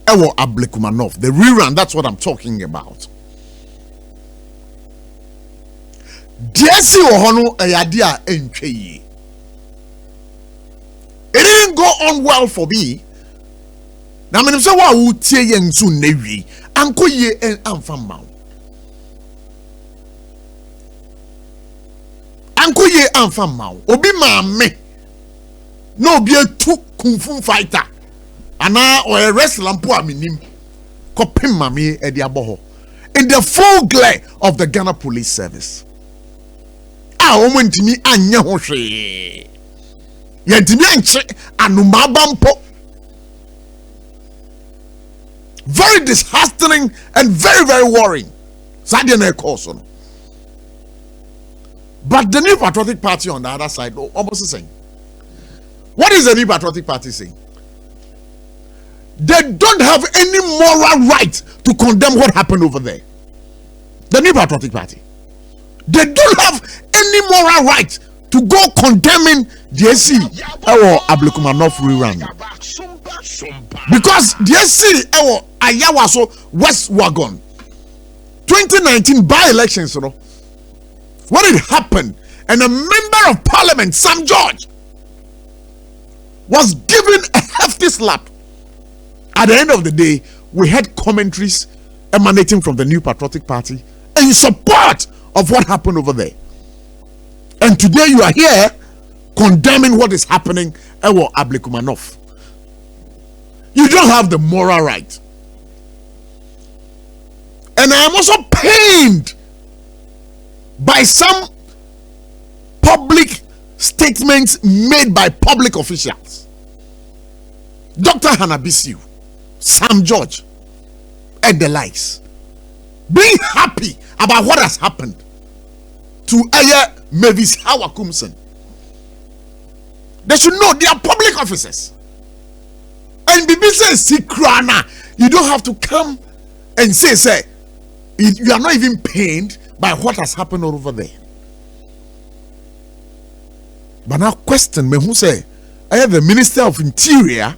Ewo Ablekuma, the rerun, that's what I'm talking about. DSC Ohono Ayadia Encheye. It didn't go on well for me. Now, I'm saying, "Wa utie yen su newi anko ye en amfama." Anko ye amfama. Obi maame. No be a two kung fu fighter. Ana or a wrestler mpo aminim. Kopim mami e di aboho. In the full glare of the Ghana Police Service. Ah, omuntimi anya ho hwe. Yentimi anche anumaba mpo. Very disheartening and very, very worrying. But the New Patriotic Party on the other side, almost saying, what is the New Patriotic Party saying? They don't have any moral right to condemn what happened over there. The New Patriotic Party. They don't have any moral right to go condemning DSC or Ablekuma Rerun. Because DSC or Ayawaso West Wagon 2019 by-elections, what had happened, and a member of parliament, Sam George, was given a hefty slap. At the end of the day, we had commentaries emanating from the New Patriotic Party in support of what happened over there. And today you are here condemning what is happening at Ablekuma. You don't have the moral right. And I am also pained by some public statements made by public officials. Dr. Hanabisiu, Sam George, and the likes. Being happy about what has happened to Aya Mavis Hawakumsen. They should know they are public officers. And BBC Sikrana, you don't have to come and say you are not even pained by what has happened over there. But now question me who say I have the Minister of Interior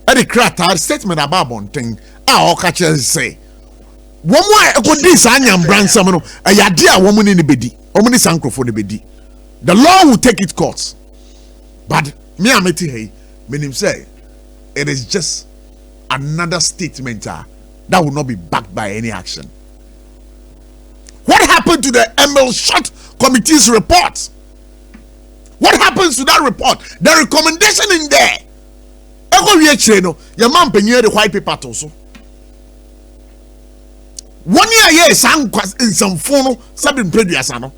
at the Krata statement about Bonting. Our catcher say one more go this anyam bransom no a yadia woman in the bedi omuni sancrophone the bedi. The law will take its course. But me ameti hey meaning say it is just another statement that will not be backed by any action. What happened to the ML Shot Committee's report? What happens to that report? The recommendation in there. Your man penye the white paper also. 1 year in some phone something previous ano.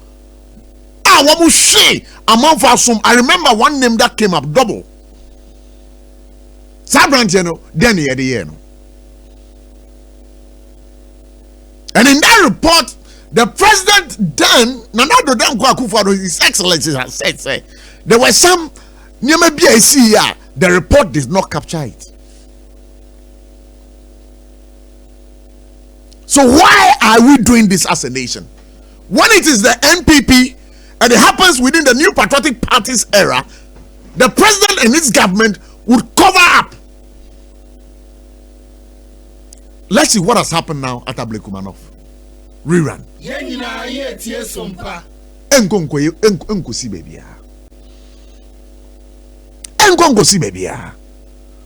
Wamu she among for some. I remember one name that came up double. Sabrantiano, then the year. And in that report, the president then, Nanado Dan Kwakufa, His Excellency has said, say, there were some the report did not capture it. So why are we doing this as a nation? When it is the NPP and it happens within the New Patriotic Party's era, the president and his government would cover up. Let's see what has happened now at Ablekuma. Rerun.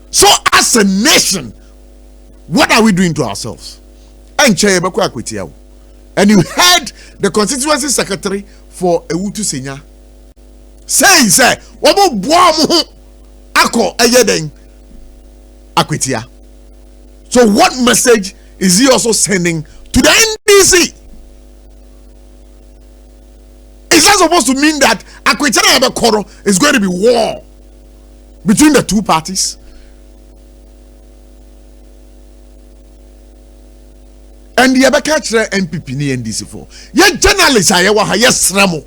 So as a nation, what are we doing to ourselves? And you heard the constituency secretary for Ewutu Senya say wabo boamu ako ayeden akwetia. So what message is he also sending to the NDC? Is that supposed to mean that Akwetia Abekoro is going to be war between the two parties? And the Abekachre NPP ni NDC for ye journalists ayewa ha yes ramo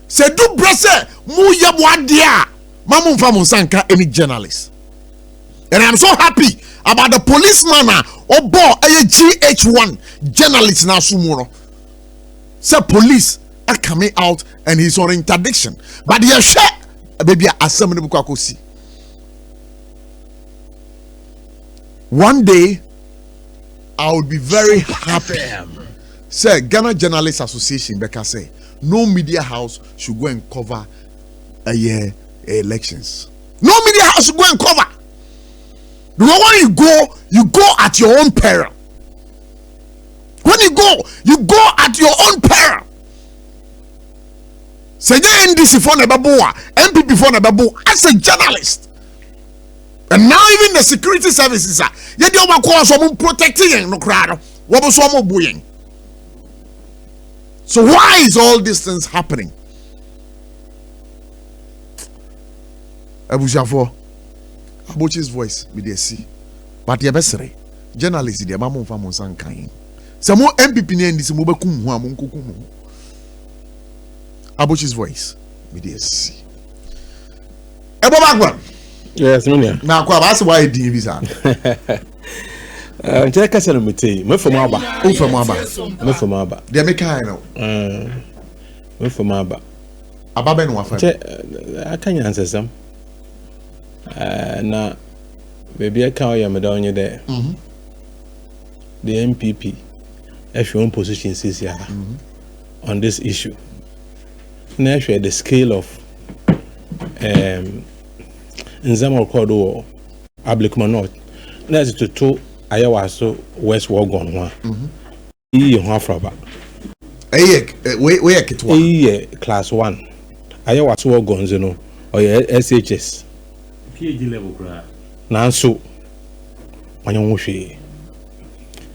se do brese mu yebwadia mamu mfa mu sanka any journalist. And I'm so happy about the policeman obo a GH1 journalist na sumuro. Say police are coming out and he's on interdiction. But you share baby assembly bukakosi. one day I would be very happy. Say Ghana Journalists Association, Becca say no media house should go and cover elections. No media house should go and cover. When you go at your own peril. When you go at your own peril. Say NDC for Nebaboa, MPP for Nebaboa as a journalist. And now even the security services are protecting no crowd. So why is all these things happening? Abotchie's voice with the see. But the best journalists the mamon famon san kain. Some more MPP in this mobekum huamunkukum. Abotchie's voice with the see. Ebo yes, Minia. Now, that's why the visa. Take us a meeting. Me from Aba. Who from Aba? Me from Aba. They make I know. Me from Aba. Aba ben wafa. I can't answer some. Na baby I can't hear me down you there. The MPP has your own position since here on this issue. Now the scale of Nzama Kodo Ablekuma North. That's to two Ayawaso West Wagon one. Hafraba. Class 1. Ayawaso Wagons, you know, or SHS. PhD level. Nanso. Wanyamushi.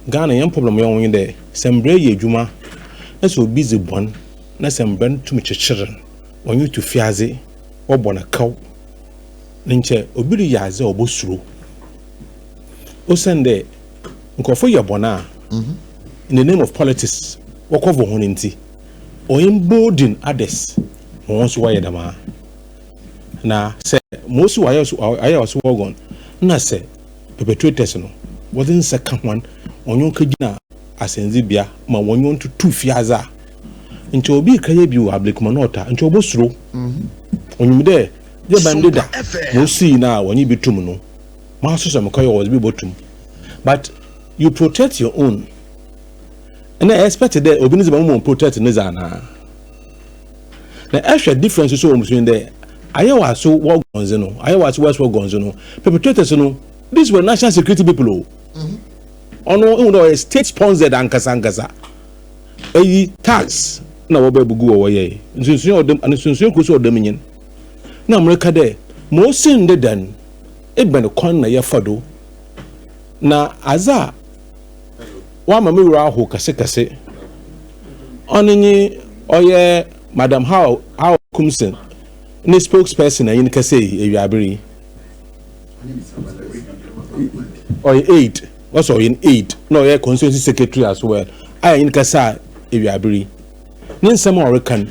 Ghana, young problem young there. Sembre ye Juma. That's so busy one. That's some burn too much children. When you to Fiazi or Bonacau. Ninche obiri yaze obosuro o sende nkofo yabona in the name of politics wakovo ho nti o embolden others wonso waye dama na se most wayo wogon na se perpetrators no within second one onyon kagina asenzibia ma wonyon to two fiaza nti obi kaye bi Ablekuma nota nti obosuro onyumde the bandida no see now when you be tum master some was be bottom. But you protect your own. And I expected that Obinizam protect Nizana. The actual difference is so between the Iowa so war gonzano, Iowa West war gonzano, perpetrators no, these were national security people. No, state sponsored Ankasa. A tax na wabebugu away. And since you them and since you could dominion. Na America there most in the den it been a corner ya fado na aza wa mama wura ho kase onini oye Madam how Kumsen ni spokesperson ayin kase ewiabere or 8 also in 8 no ye constituency secretary as well ayin kasa ewiabere ni nsem orekan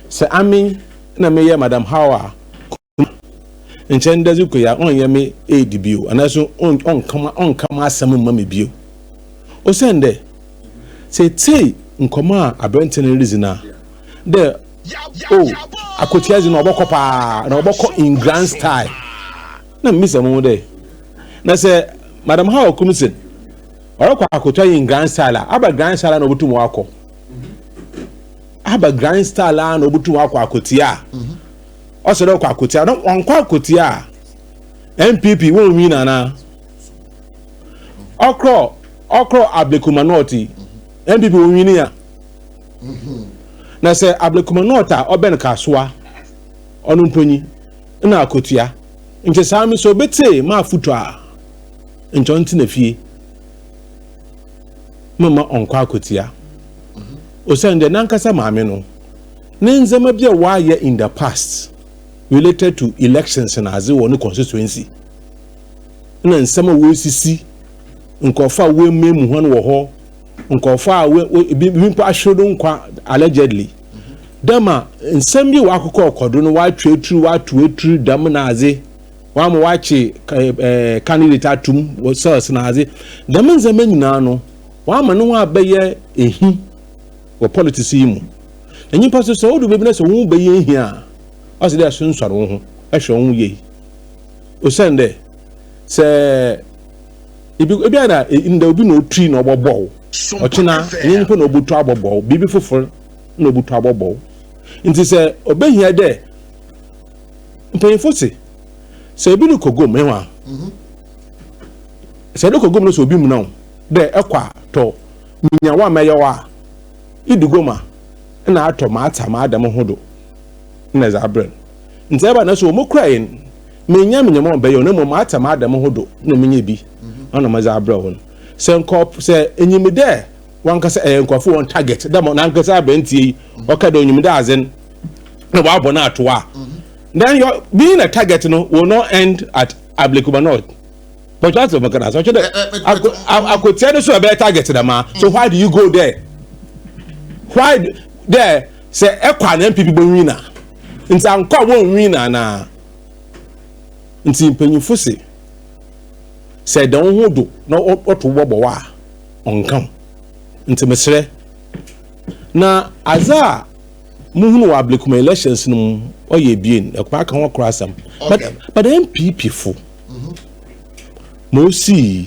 se ami na me Madam How nchenda zuko ya on me aid bio anaso on kama asem mama bio o sende say nkoma abentene reason de akotiazi na oboko pa na oboko in grand style na misa mo de na say Madam How Kumsen orokwa akotia in grand style aba grand style na obutu mo akọ aba grand style na obutu akọ akotia also don't kwakutia no onkwa kotia MPP won win na okro Ablekuma North MPP won win ya na say Ablekuma North oben kasoa onu mponyi na akotia nke sami so bete ma futu a nchonti na fie mama onkwa kotia o sende nankasa maame no nenzema bia wa ye in the past related to elections and as one constituency na nsema wo sisi nkofa we memu ho no ho nkofa we bimpa ahwodo nkwa allegedly dama nsem bi wa akokọ okodo no wa twetru wa twetru dam na aze wa mo wache candidate atum wo source na aze dam nzema nyina no wa ma no wa beye ehi wo politics yi mu enyi paso so do bebi na so wo beye ehi a as they are soon sorrow, I show ye. O send se ebi ana in there will be no tree no bobo ochina yin ko no butu abobo bibi foforo no butu abobo nti se obehia de mpanyefo se ebi no kogom enwa se do kogom no so obi mu na de ekwa to nyawa meyewa idugoma na ato mata ma adam hodo na zabren nti eba na so mo krain menya menyama be yo na mo mata ma adam hodo na menye bi ona ma zabra won se nkop se enyimide wankasa enkofo won target da mo na nkasa bentie okada enyimide azen na wa bona atoa then your being a target no will not end at Ablekuma North. But that's what I'm saying. I could tell you so a better target to them. So why do you go there? Why there? Say Ekwan MPP winner. Nti anko won winner na. Nti mpanyufo say don hodo na oto bobo wa onkam. Nti mesre na aza muhunu wa Ablekuma elections no oye bien ekwa kan wakra asam but the MPP fo mosi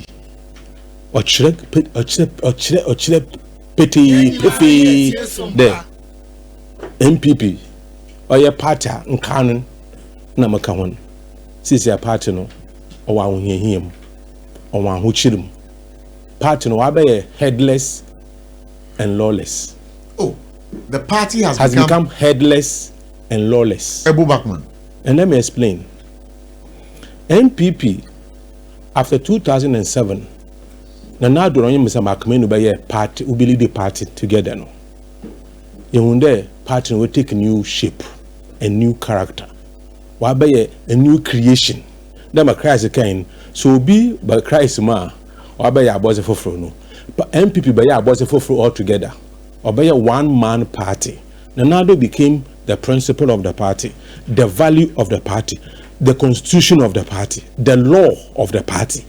ochire peti de MPP oye party nkan na maka hon sisi a party no owa ahohiahiem owa ahochirim party no abaye headless and lawless. The party has become headless and lawless. Ebu Bakman. And let me explain. MPP, after 2007, now Doronye Mr. Makamenu by a party, who believe the party together. No, Yehunde party will take a new shape, a new character. Why by a new creation? Then a Christ kind. So be by Christ ma, or by a boss for no. But MPP by a boss for all together. Or by a one-man party. Nanado became the principle of the party, the value of the party, the constitution of the party, the law of the party.